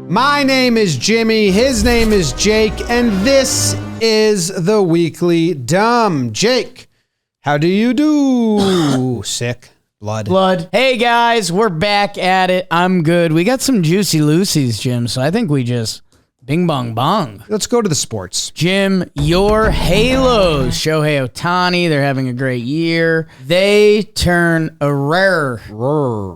My name is Jimmy, his name is Jake, and this is the Weekly Dumb. Jake, how do you do? Sick. Blood. Hey guys, we're back at it. I'm good. We got some juicy Lucy's, Jim, so I think we just bing bong bong. Let's go to the sports. Jim, your Halos, Shohei Ohtani, they're having a great year. They turn a rare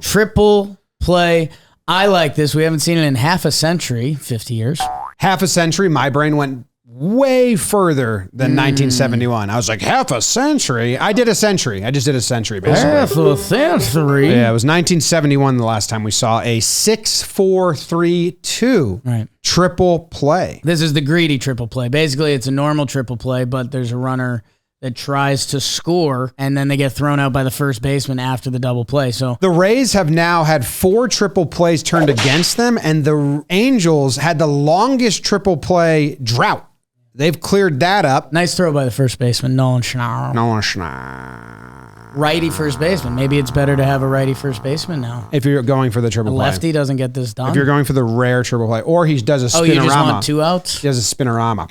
triple play. I like this. We haven't seen it in half a century, 50 years. Half a century? My brain went way further than 1971. I was like, half a century? I did a century. I just did a century, basically. Half a century? Yeah, it was 1971 the last time we saw a 6-4-3-2 triple play. This is the greedy triple play. Basically, it's a normal triple play, but there's a runner that tries to score, and then they get thrown out by the first baseman after the double play. So the Rays have now had 4 triple plays turned against them, and the Angels had the longest triple play drought. They've cleared that up. Nice throw by the first baseman, Nolan Schnarr. Righty first baseman. Maybe it's better to have a righty first baseman now. If you're going for the triple play. Lefty doesn't get this done. If you're going for the rare triple play. Or he does a spinorama. Oh, you just want 2 outs? He does a spinorama.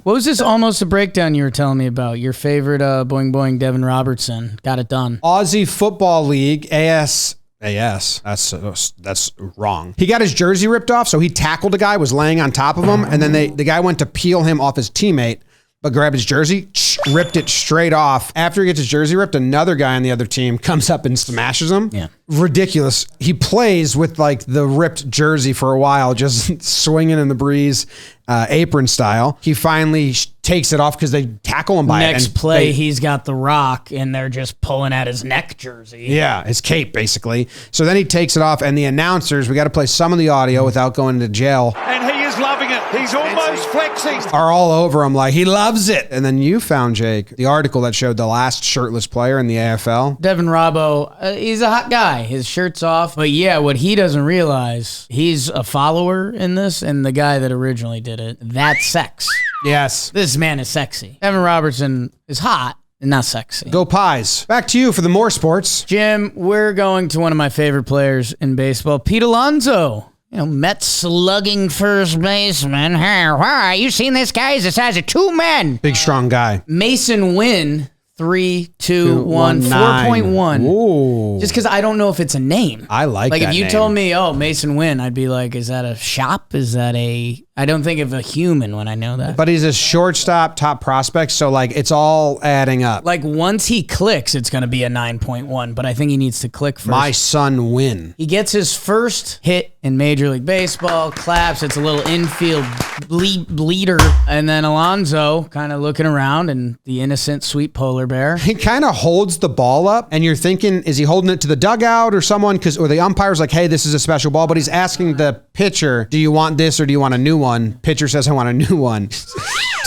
What was this almost a breakdown you were telling me about? Your favorite Boing Boing Devin Robertson. Got it done. Aussie Football League, AS. That's wrong. He got his jersey ripped off, so he tackled a guy, was laying on top of him, and then the guy went to peel him off his teammate, but grabbed his jersey, ripped it straight off. After he gets his jersey ripped, another guy on the other team comes up and smashes him. Yeah. Ridiculous. He plays with like the ripped jersey for a while, just swinging in the breeze, apron style. He finally takes it off because they tackle him by it. Next play, he's got the rock, and they're just pulling at his neck jersey. Yeah, his cape, basically. So then he takes it off, and the announcers, we got to play some of the audio without going to jail. And he is loving it. He's almost flexing. Are all over him like, he loves it. And then you found, Jake, the article that showed the last shirtless player in the AFL. Devin Robbo, he's a hot guy. His shirt's off. But yeah, what he doesn't realize, he's a follower in this, and the guy that originally did it, that's sex. Yes. This man is sexy. Devin Robertson is hot and not sexy. Go Pies. Back to you for the more sports. Jim, we're going to one of my favorite players in baseball, Pete Alonso. You know, Mets slugging first baseman. Hey, you seen this guy? He's the size of 2 men. Big, strong guy. Mason Wynn, 3, 2, 1, 4.1. Ooh. Just because I don't know if it's a name. I like that if you name. told me, oh, Mason Wynn, I'd be like, is that a shop? Is that a... I don't think of a human when I know that. But he's a shortstop, top prospect, so like it's all adding up. Like once he clicks, it's going to be a 9.1, but I think he needs to click first. My son Wynn. He gets his first hit in Major League Baseball, claps, it's a little infield bleeder, and then Alonso kind of looking around and the innocent, sweet polar bear. He kind of holds the ball up, and you're thinking, is he holding it to the dugout or someone? Or the umpire's like, hey, this is a special ball, but he's asking the pitcher, do you want this or do you want a new one? Pitcher says, I want a new one.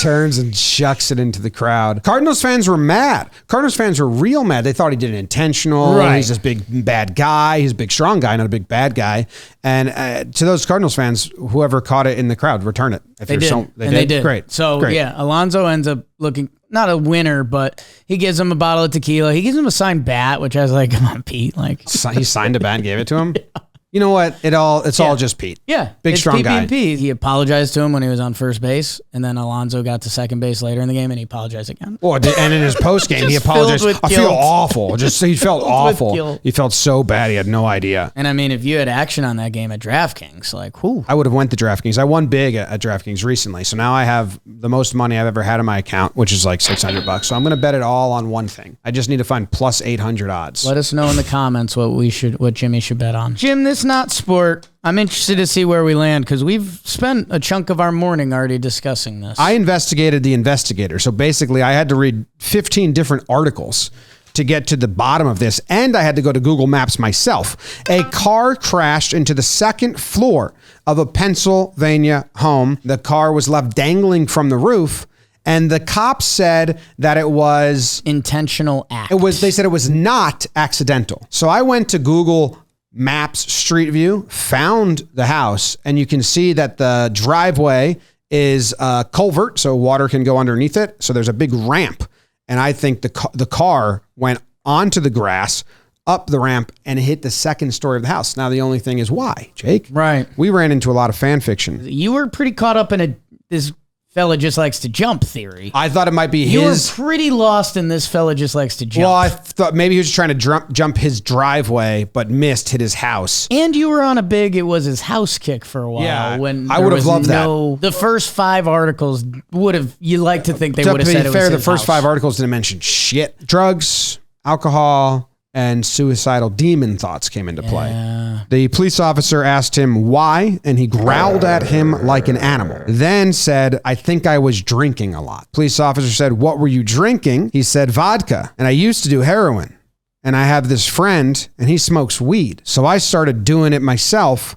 Turns and chucks it into the crowd. Cardinals fans were mad. Cardinals fans were real mad. They thought he did it intentional. Right. He's this big bad guy. He's a big strong guy, not a big bad guy. And to those Cardinals fans, whoever caught it in the crowd, return it. If They did. They did. Great. So, Great. yeah, Alonso ends up looking, not a winner, but he gives him a bottle of tequila. He gives him a signed bat, which I was like, come on, Pete. Like, He signed a bat and gave it to him? Yeah. You know what? It's all just Pete. Yeah. Big, strong guy. P. He apologized to him when he was on first base, and then Alonso got to second base later in the game, and he apologized again. Oh, and in his post game, he Just apologized. filled with I feel guilt. awful. He felt awful. guilt. He felt so bad. He had no idea. And I mean, if you had action on that game at DraftKings, like, whoo. I would have went to DraftKings. I won big at DraftKings recently, so now I have the most money I've ever had in my account, which is like $600. So I'm going to bet it all on one thing. I just need to find plus 800 odds. Let us know in the comments what Jimmy should bet on. Jim, this not sport. I'm interested to see where we land because we've spent a chunk of our morning already discussing this. I investigated the investigator. So basically, I had to read 15 different articles to get to the bottom of this, and I had to go to Google Maps myself. A car crashed into the second floor of a Pennsylvania home. The car was left dangling from the roof, and the cops said that it was intentional act. They said it was not accidental. So I went to Google Maps Street View, found the house, and you can see that the driveway is a culvert, so water can go underneath it. So there's a big ramp, and I think the car went onto the grass, up the ramp and hit the second story of the house. Now, the only thing is why, Jake? Right. We ran into a lot of fan fiction. You were pretty caught up in this fella just likes to jump theory. I thought it might be You his. were pretty lost in this fella just likes to jump. Well, I thought maybe he was just trying to jump his driveway, but missed, hit his house. And you were on a big, it was his house kick for a while. Yeah, when I would have loved that. The first 5 articles would have, you like to think they To would have be said it fair, was the his first house. 5 articles didn't mention shit. Drugs, alcohol, and suicidal demon thoughts came into play. The police officer asked him why, and he growled at him like an animal. Then said, I think I was drinking a lot. Police officer said, what were you drinking? He said, vodka. And I used to do heroin. And I have this friend, and he smokes weed. So I started doing it myself,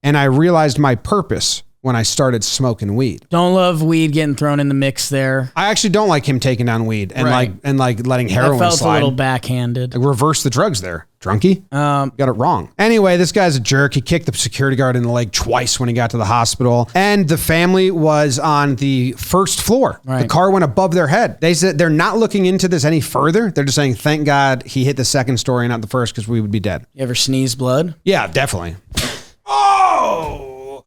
and I realized my purpose when I started smoking weed. Don't love weed getting thrown in the mix there. I actually don't like him taking down weed and Right. like letting heroin That felt slide. a little backhanded. Like, reverse the drugs there, drunkie. Got it wrong. Anyway, this guy's a jerk. He kicked the security guard in the leg twice when he got to the hospital. And the family was on the first floor. Right. The car went above their head. They said they're not looking into this any further. They're just saying, thank God he hit the second story, not the first, because we would be dead. You ever sneeze blood? Yeah, definitely. Oh!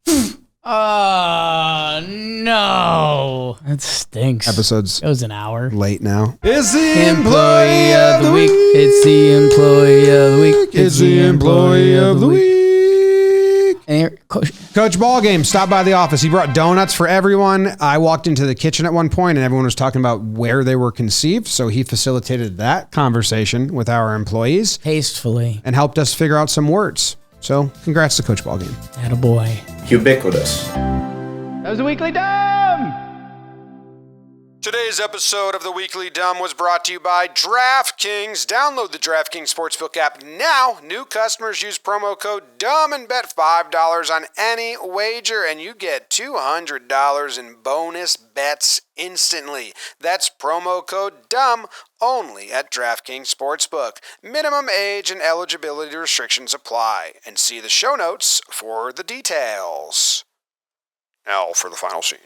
No. That stinks. Episode's It was an hour. late now. It's the Employee of the week. It's the employee of the week. It's the employee of the week. And here, Coach, Coach Ballgame stopped by the office. He brought donuts for everyone. I walked into the kitchen at one point and everyone was talking about where they were conceived. So he facilitated that conversation with our employees tastefully. and helped us figure out some words. So congrats to Coach Ballgame. Attaboy. Ubiquitous. That was the Weekly Dumb. Today's episode of The Weekly Dumb was brought to you by DraftKings. Download the DraftKings Sportsbook app now. New customers use promo code DUMB and bet $5 on any wager, and you get $200 in bonus bets instantly. That's promo code DUMB only at DraftKings Sportsbook. Minimum age and eligibility restrictions apply. And see the show notes for the details. Now for the final scene.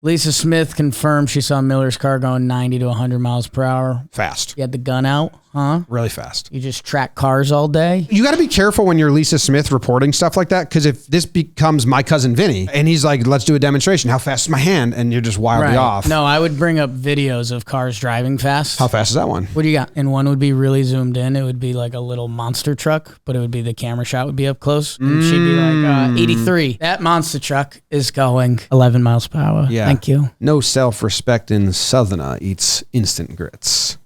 Lisa Smith confirmed she saw Miller's car going 90 to 100 miles per hour. Fast. You had the gun out, huh? Really fast. You just track cars all day? You got to be careful when you're Lisa Smith reporting stuff like that, because if this becomes my cousin Vinny and he's like, let's do a demonstration, how fast is my hand? And you're just wildly off. No, I would bring up videos of cars driving fast. How fast is that one? What do you got? And one would be really zoomed in. It would be like a little monster truck, but it would be the camera shot would be up close. And she'd be like 83. That monster truck is going 11 miles per hour. Yeah. Thank you. No self-respecting southerner eats instant grits.